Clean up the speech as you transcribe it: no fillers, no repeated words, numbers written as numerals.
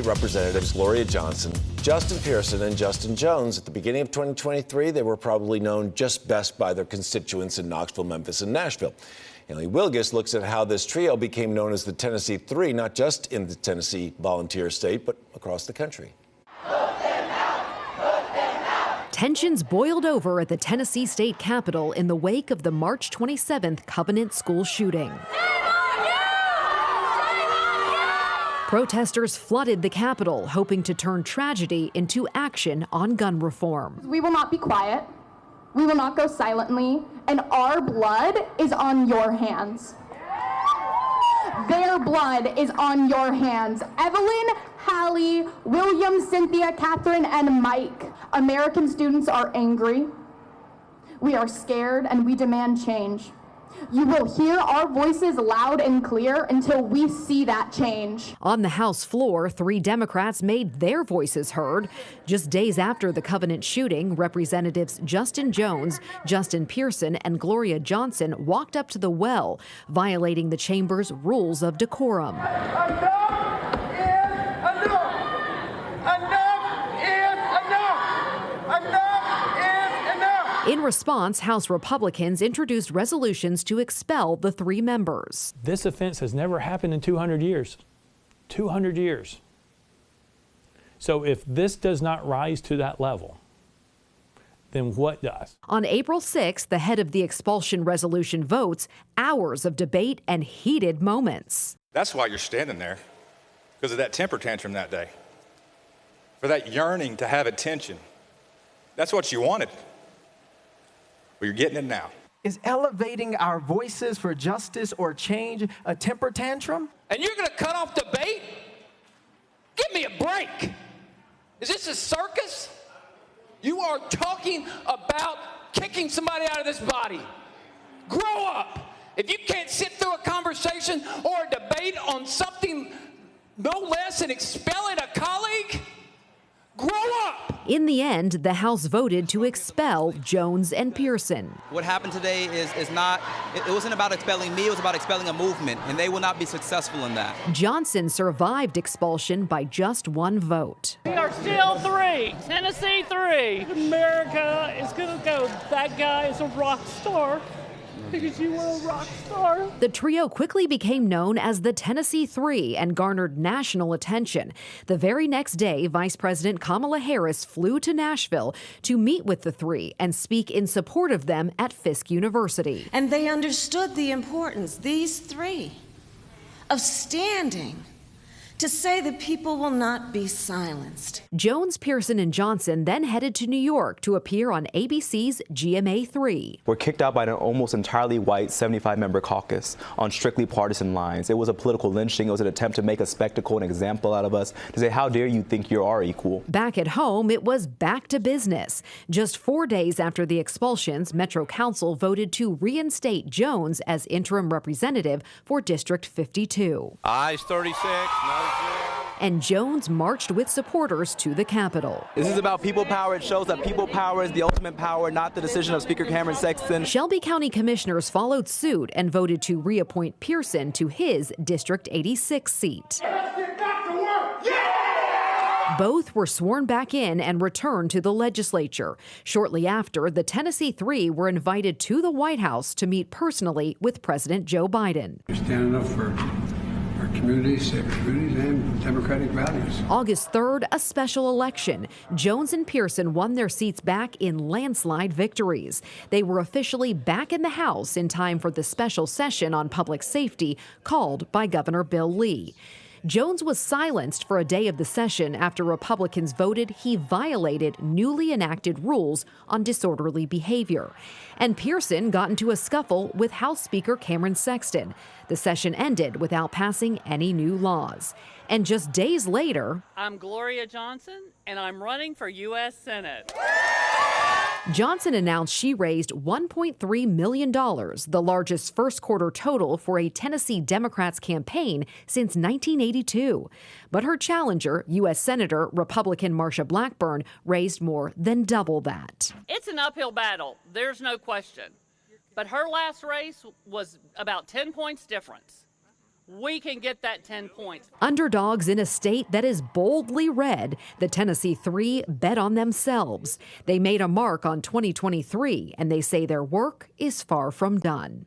Representatives Gloria Johnson, Justin Pearson, and Justin Jones. At the beginning of 2023, they were probably known just best by their constituents in Knoxville, Memphis, and Nashville. Haley Wilgus looks at how this trio became known as the Tennessee Three, not just in the Tennessee Volunteer State, but across the country. Tensions boiled over at the Tennessee State Capitol in the wake of the March 27th Covenant school shooting. Protesters flooded the Capitol, hoping to turn tragedy into action on gun reform. We will not be quiet. We will not go silently. And our blood is on your hands. Their blood is on your hands. Evelyn, Hallie, William, Cynthia, Catherine, and Mike. American students are angry. We are scared, and we demand change. You will hear our voices loud and clear until we see that change. On the House floor, 3 Democrats made their voices heard. Just days after the Covenant shooting, Representatives Justin Jones, Justin Pearson, and Gloria Johnson walked up to the well, violating the chamber's rules of decorum. In response, House Republicans introduced resolutions to expel the 3 members. This offense has never happened in 200 years. 200 years. So if this does not rise to that level, then what does? On April 6th, the head of the expulsion resolution votes, hours of debate and heated moments. That's why you're standing there, because of that temper tantrum that day, for that yearning to have attention. That's what you wanted. Well, you're getting it now. Is elevating our voices for justice or change a temper tantrum? And you're going to cut off debate? Give me a break. Is this a circus? You are talking about kicking somebody out of this body. Grow up. If you can't sit through a conversation or a debate on something no less than expelling a colleague, grow up. In the end, the House voted to expel Jones and Pearson. What happened today is not, it wasn't about expelling me, it was about expelling a movement, and they will not be successful in that. Johnson survived expulsion by just 1 vote. We are still 3, Tennessee 3. America is gonna go, that guy is a rock star. Because you were a rock star. The trio quickly became known as the Tennessee Three and garnered national attention. The very next day, Vice President Kamala Harris flew to Nashville to meet with the 3 and speak in support of them at Fisk University. And they understood the importance, these 3, of standing to say that people will not be silenced. Jones, Pearson, and Johnson then headed to New York to appear on ABC's GMA3. We're kicked out by an almost entirely white 75-member caucus on strictly partisan lines. It was a political lynching. It was an attempt to make a spectacle, an example out of us, to say, how dare you think you are equal? Back at home, it was back to business. Just 4 days after the expulsions, Metro Council voted to reinstate Jones as interim representative for District 52. Ayes 36, no. And Jones marched with supporters to the Capitol. This is about people power. It shows that people power is the ultimate power, not the decision of Speaker Cameron Sexton. Shelby County commissioners followed suit and voted to reappoint Pearson to his District 86 seat. Both were sworn back in and returned to the legislature. Shortly after, the Tennessee Three were invited to the White House to meet personally with President Joe Biden. You're standing up for our communities, safe communities, and democratic values. August 3rd, a special election. Jones and Pearson won their seats back in landslide victories. They were officially back in the House in time for the special session on public safety called by Governor Bill Lee. Jones was silenced for a day of the session after Republicans voted he violated newly enacted rules on disorderly behavior. And Pearson got into a scuffle with House Speaker Cameron Sexton. The session ended without passing any new laws. And just days later, I'm Gloria Johnson, and I'm running for U.S. Senate. Johnson announced she raised $1.3 million, the largest first quarter total for a Tennessee Democrats campaign since 1982. But her challenger, U.S. Senator Republican Marsha Blackburn, raised more than double that. It's an uphill battle, there's no question. But her last race was about 10 points difference. we can get that 10 points. Underdogs in a state that is boldly red, the Tennessee Three bet on themselves. They made a mark on 2023, and they say their work is far from done.